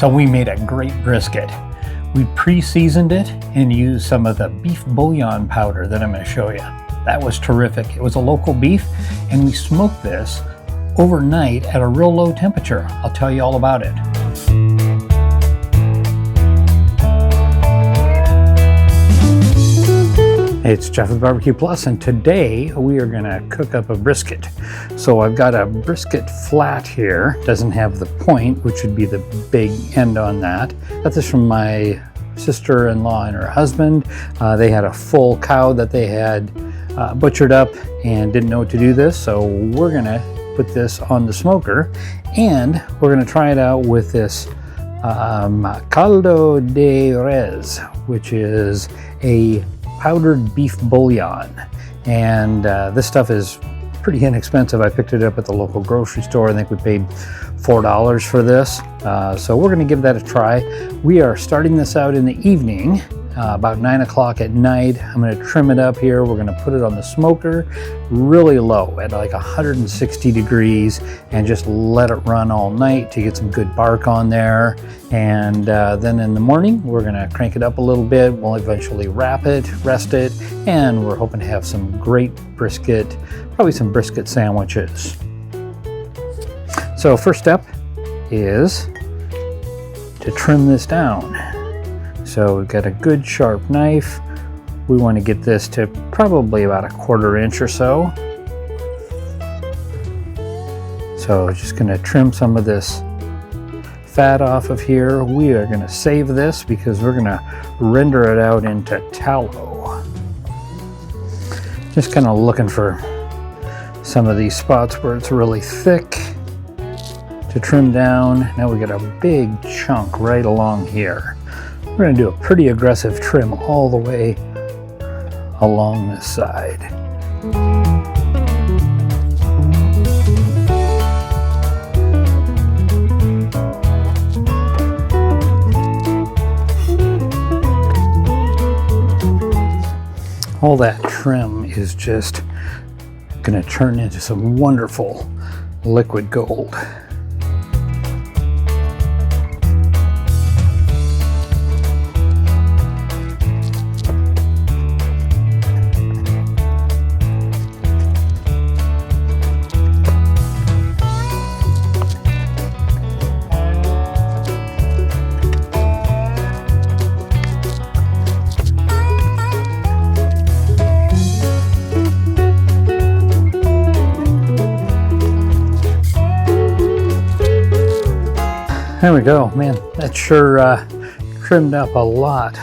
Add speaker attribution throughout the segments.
Speaker 1: So we made a great brisket. We pre-seasoned it and used some of the beef bouillon powder that I'm going to show you. That was terrific. It was a local beef, and we smoked this overnight at a real low temperature. I'll tell you all about it. Hey, it's Jeff with BBQplus, and today we are going to cook up a brisket. So I've got a brisket flat here. Doesn't have the point, which would be the big end on that. Got this from my sister-in-law and her husband. They had a full cow that they had butchered up and didn't know what to do this. So we're going to put this on the smoker, and we're going to try it out with this caldo de res, which is a powdered beef bouillon. And this stuff is pretty inexpensive. I picked it up at the local grocery store. I think we paid $4 for this. So we're going to give that a try. We are starting this out in the evening, about 9 o'clock at night. I'm going to trim it up here. We're going to put it on the smoker really low at like 160 degrees and just let it run all night to get some good bark on there. And then in the morning, we're going to crank it up a little bit. We'll eventually wrap it, rest it, and we're hoping to have some great brisket, probably some brisket sandwiches. So first step is to trim this down. So we've got a good sharp knife. We want to get this to probably about 1/4 inch or so. So just going to trim some of this fat off of here. We are going to save this because we're going to render it out into tallow. Just kind of looking for some of these spots where it's really thick to trim down. Now we got a big chunk right along here. We're going to do a pretty aggressive trim all the way along this side. All that trim is just going to turn into some wonderful liquid gold. There we go. Man, that sure trimmed up a lot.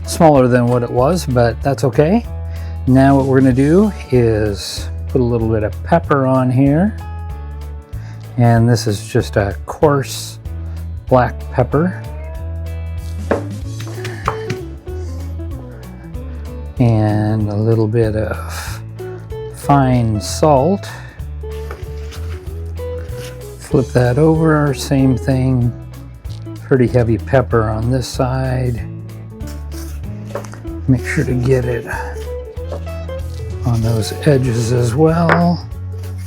Speaker 1: Smaller than what it was, but that's okay. Now what we're going to do is put a little bit of pepper on here. And this is just a coarse black pepper. And a little bit of fine salt. Flip that over, same thing, pretty heavy pepper on this side. Make sure to get it on those edges as well.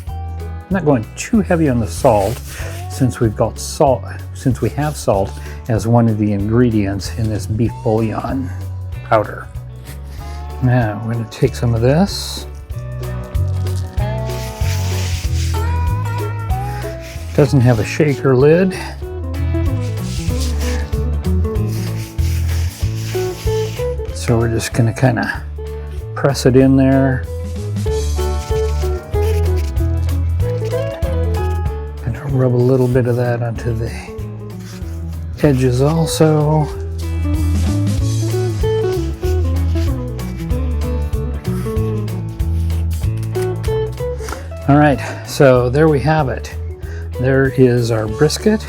Speaker 1: I'm not going too heavy on the salt since we've got salt, since we have salt as one of the ingredients in this beef bouillon powder. Now we're going to take some of this. Doesn't have a shaker lid. So we're just going to kind of press it in there. And rub a little bit of that onto the edges also. All right, so there we have it. There is our brisket,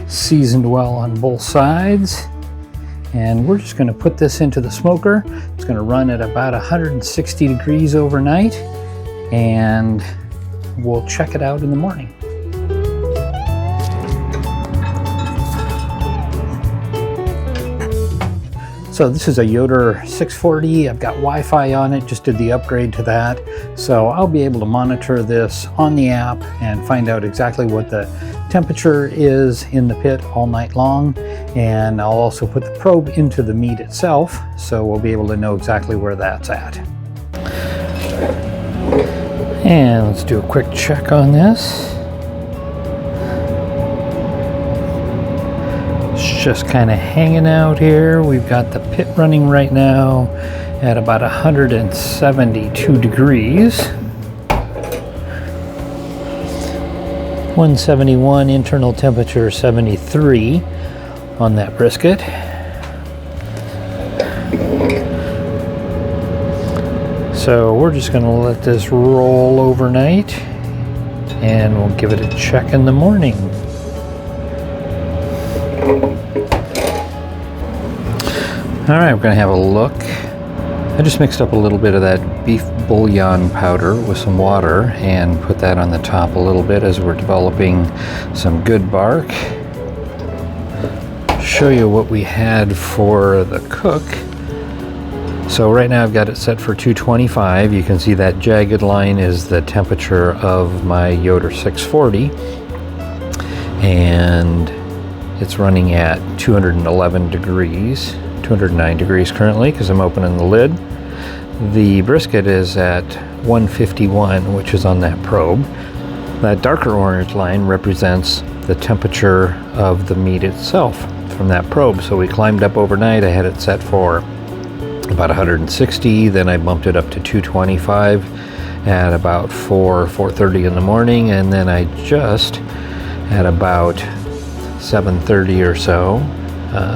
Speaker 1: seasoned well on both sides. And we're just going to put this into the smoker. It's going to run at about 160 degrees overnight, and we'll check it out in the morning. So this is a Yoder 640. I've got Wi-Fi on it, just did the upgrade to that. So I'll be able to monitor this on the app and find out exactly what the temperature is in the pit all night long, and I'll also put the probe into the meat itself, so we'll be able to know exactly where that's at. And let's do a quick check on this. It's just kind of hanging out here. We've got the pit running right now at about 172 degrees. 171, internal temperature 73 on that brisket. So we're just going to let this roll overnight, and we'll give it a check in the morning. All right, we're going to have a look. I just mixed up a little bit of that beef bouillon powder with some water and put that on the top a little bit as we're developing some good bark. Show you what we had for the cook. So right now I've got it set for 225. You can see that jagged line is the temperature of my Yoder 640, and it's running at 211 degrees, 209 degrees currently because I'm opening the lid. The brisket is at 151, which is on that probe. That darker orange line represents the temperature of the meat itself from that probe. So we climbed up overnight. I had it set for about 160, then I bumped it up to 225 at about 4:30 in the morning, and then I just at about 7:30 or so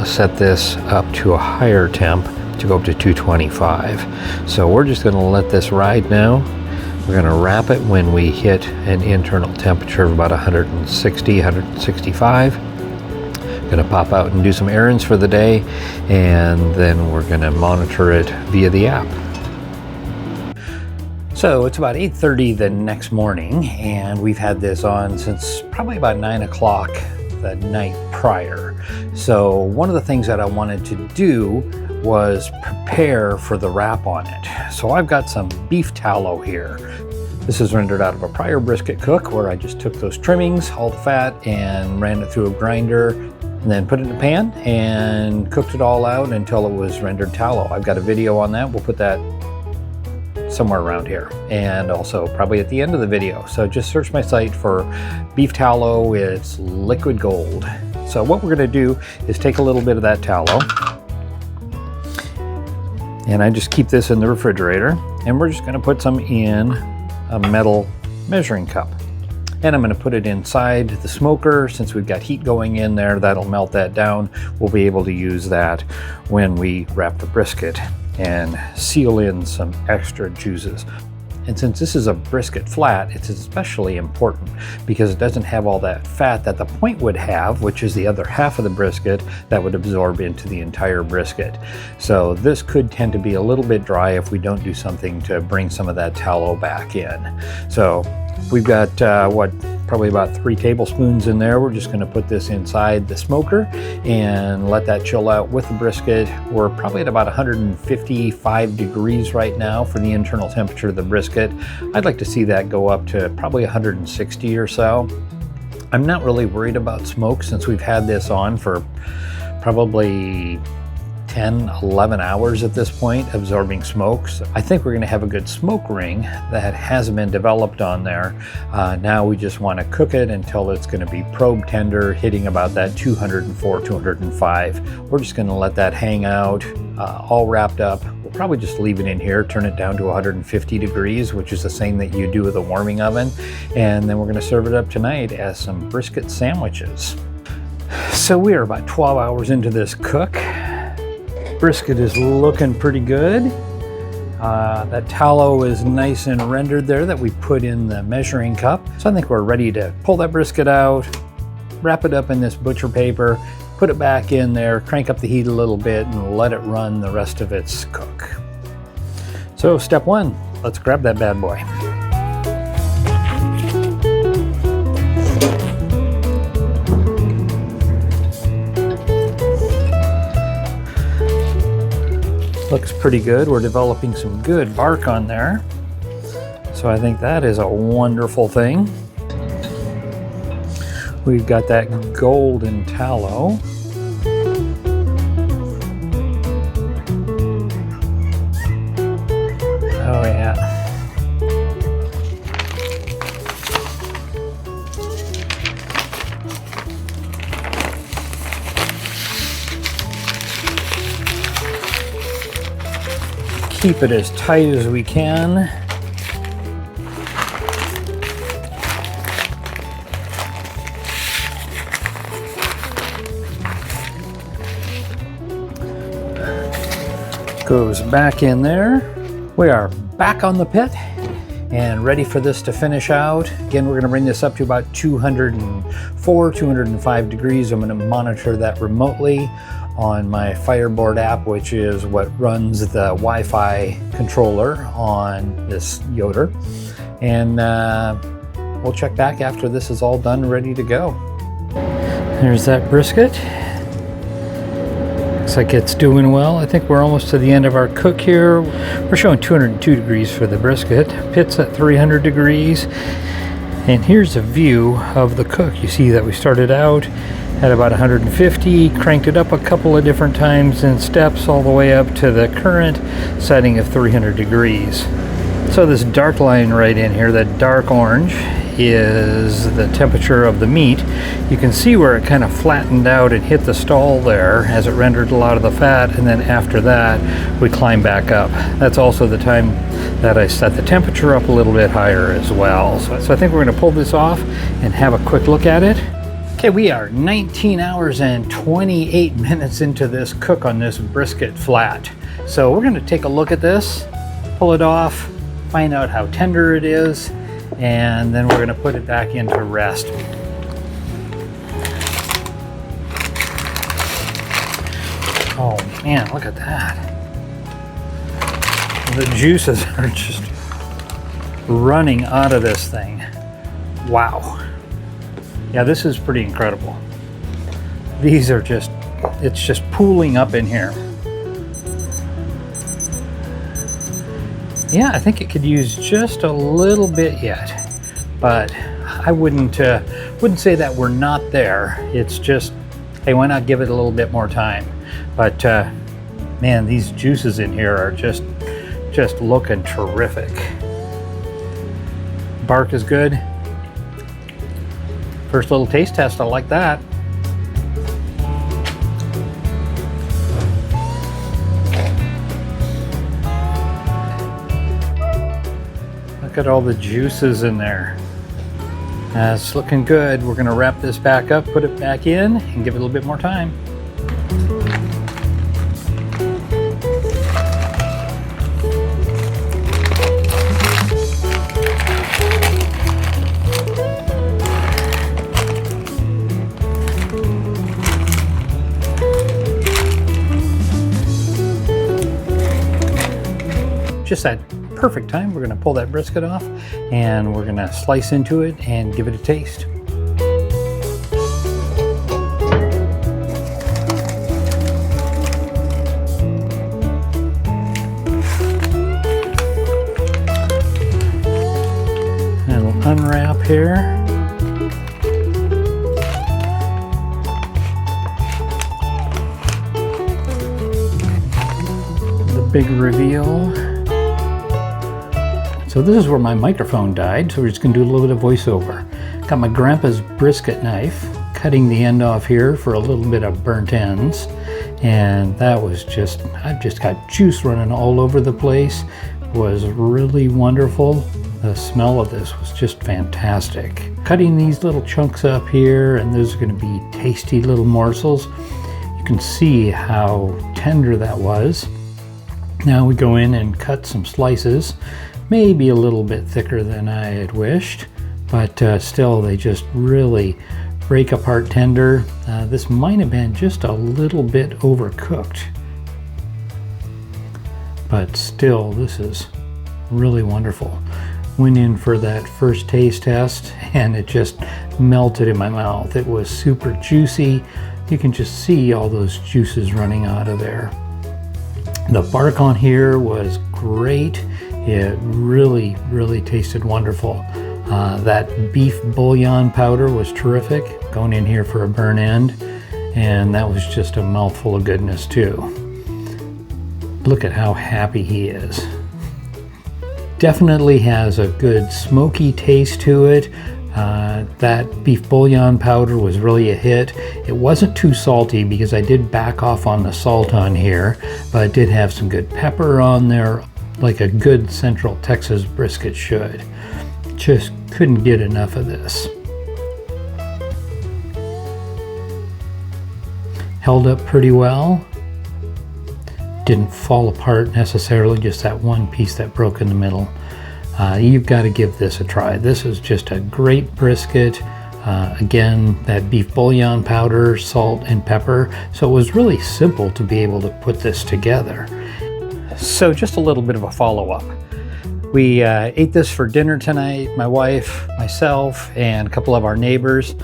Speaker 1: set this up to a higher temp to go up to 225. So we're just going to let this ride now. We're going to wrap it when we hit an internal temperature of about 160, 165. Going to pop out and do some errands for the day, and then we're going to monitor it via the app. So it's about 8:30 the next morning, and we've had this on since probably about 9 o'clock the night prior. So one of the things that I wanted to do was prepare for the wrap on it. So I've got some beef tallow here. This is rendered out of a prior brisket cook where I just took those trimmings, all the fat, and ran it through a grinder, and then put it in a pan and cooked it all out until it was rendered tallow. I've got a video on that. We'll put that somewhere around here, and also probably at the end of the video. So just search my site for beef tallow. It's liquid gold. So what we're going to do is take a little bit of that tallow, and I just keep this in the refrigerator, and we're just going to put some in a metal measuring cup. And I'm going to put it inside the smoker. Since we've got heat going in there, that'll melt that down. We'll be able to use that when we wrap the brisket and seal in some extra juices. And since this is a brisket flat, it's especially important because it doesn't have all that fat that the point would have, which is the other half of the brisket that would absorb into the entire brisket. So this could tend to be a little bit dry if we don't do something to bring some of that tallow back in. So we've got probably about 3 tablespoons in there. We're just going to put this inside the smoker and let that chill out with the brisket. We're probably at about 155 degrees right now for the internal temperature of the brisket. I'd like to see that go up to probably 160 or so. I'm not really worried about smoke since we've had this on for probably 10, 11 hours at this point, absorbing smoke. So I think we're going to have a good smoke ring that hasn't been developed on there. Now we just want to cook it until it's going to be probe tender, hitting about that 204, 205. We're just going to let that hang out, all wrapped up. We'll probably just leave it in here, turn it down to 150 degrees, which is the same that you do with a warming oven. And then we're going to serve it up tonight as some brisket sandwiches. So we are about 12 hours into this cook. Brisket is looking pretty good. That tallow is nice and rendered there that we put in the measuring cup. So I think we're ready to pull that brisket out, wrap it up in this butcher paper, put it back in there, crank up the heat a little bit, and let it run the rest of its cook. So step 1, let's grab that bad boy. Looks pretty good. We're developing some good bark on there. So I think that is a wonderful thing. We've got that golden tallow. Oh yeah. Keep it as tight as we can. Goes back in there. We are back on the pit and ready for this to finish out. Again, we're going to bring this up to about 204, 205 degrees. I'm going to monitor that remotely on my Fireboard app, which is what runs the Wi-Fi controller on this Yoder. And we'll check back after this is all done, ready to go. There's that brisket. Looks like it's doing well. I think we're almost to the end of our cook here. We're showing 202 degrees for the brisket. Pit's at 300 degrees. And here's a view of the cook. You see that we started out at about 150, cranked it up a couple of different times in steps all the way up to the current setting of 300 degrees. So this dark line right in here, that dark orange, is the temperature of the meat. You can see where it kind of flattened out and hit the stall there as it rendered a lot of the fat, and then after that we climb back up. That's also the time that I set the temperature up a little bit higher as well. So I think we're going to pull this off and have a quick look at it. Okay, we are 19 hours and 28 minutes into this cook on this brisket flat. So we're going to take a look at this, pull it off, find out how tender it is, and then we're going to put it back into rest. Oh man, look at that. The juices are just running out of this thing. Wow. Yeah, this is pretty incredible. These are just, it's just pooling up in here. Yeah, I think it could use just a little bit yet, but I wouldn't say that we're not there. It's just, hey, why not give it a little bit more time? But man, these juices in here are just looking terrific. Bark is good. First little taste test, I like that. Look at all the juices in there. It's looking good. We're gonna wrap this back up, put it back in, and give it a little bit more time. Just that perfect time. We're going to pull that brisket off and we're going to slice into it and give it a taste. And we'll unwrap here. The big reveal. So this is where my microphone died, so we're just gonna do a little bit of voiceover. Got my grandpa's brisket knife, cutting the end off here for a little bit of burnt ends. And that was just, I've just got juice running all over the place. It was really wonderful. The smell of this was just fantastic. Cutting these little chunks up here, and those are gonna be tasty little morsels. You can see how tender that was. Now we go in and cut some slices. Maybe a little bit thicker than I had wished, but still they just really break apart tender. This might have been just a little bit overcooked, but still this is really wonderful. Went in for that first taste test and it just melted in my mouth. It was super juicy. You can just see all those juices running out of there. The bark on here was great. It really tasted wonderful. That beef bouillon powder was terrific. going in here for a burn end, and that was just a mouthful of goodness too. Look at how happy he is. Definitely has a good smoky taste to it. That beef bouillon powder was really a hit. It wasn't too salty because I did back off on the salt on here, but it did have some good pepper on there, like a good Central Texas brisket should. Just couldn't get enough of this. Held up pretty well. Didn't fall apart necessarily, just that one piece that broke in the middle. You've got to give this a try. This is just a great brisket. Again, that beef bouillon powder, salt, and pepper. So it was really simple to be able to put this together. So just a little bit of a follow-up. We ate this for dinner tonight, my wife, myself, and a couple of our neighbors.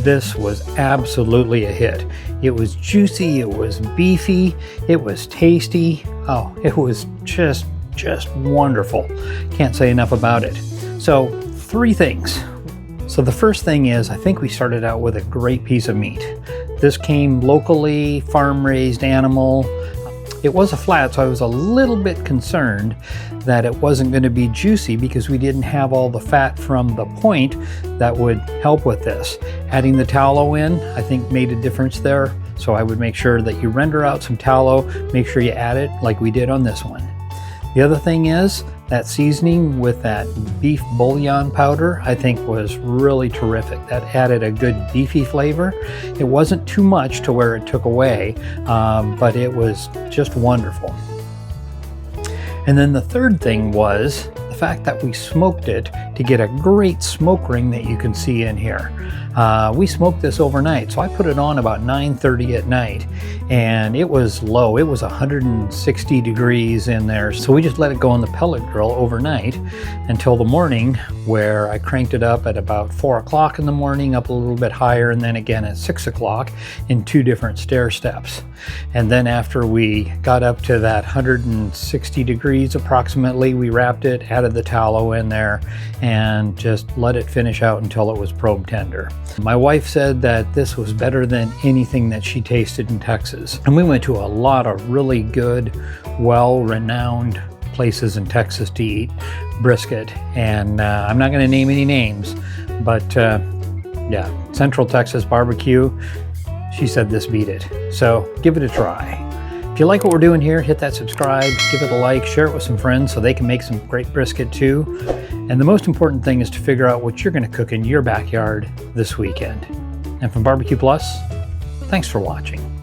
Speaker 1: This was absolutely a hit. It was juicy, it was beefy, it was tasty. Oh, it was just wonderful. Can't say enough about it. So 3 things. So the first thing is, I think we started out with a great piece of meat. This came locally, farm-raised animal. It was a flat, so I was a little bit concerned that it wasn't going to be juicy because we didn't have all the fat from the point that would help with this. Adding the tallow in, I think, made a difference there. So I would make sure that you render out some tallow, make sure you add it like we did on this one. The other thing is that seasoning with that beef bouillon powder, I think, was really terrific. That added a good beefy flavor. It wasn't too much to where it took away, but it was just wonderful. And then the third thing was the fact that we smoked it to get a great smoke ring that you can see in here. We smoked this overnight, so I put it on about 9:30 at night, and it was low. It was 160 degrees in there, so we just let it go on the pellet grill overnight until the morning, where I cranked it up at about 4 o'clock in the morning, up a little bit higher, and then again at 6 o'clock in 2 different stair steps. And then after we got up to that 160 degrees approximately, we wrapped it, added the tallow in there, and just let it finish out until it was probe tender. My wife said that this was better than anything that she tasted in Texas. And we went to a lot of really good, well-renowned places in Texas to eat brisket. And I'm not going to name any names, but yeah, Central Texas BBQ, she said this beat it. So give it a try. If you like what we're doing here, hit that subscribe, give it a like, share it with some friends so they can make some great brisket too. And the most important thing is to figure out what you're going to cook in your backyard this weekend. And from BBQ Plus, thanks for watching.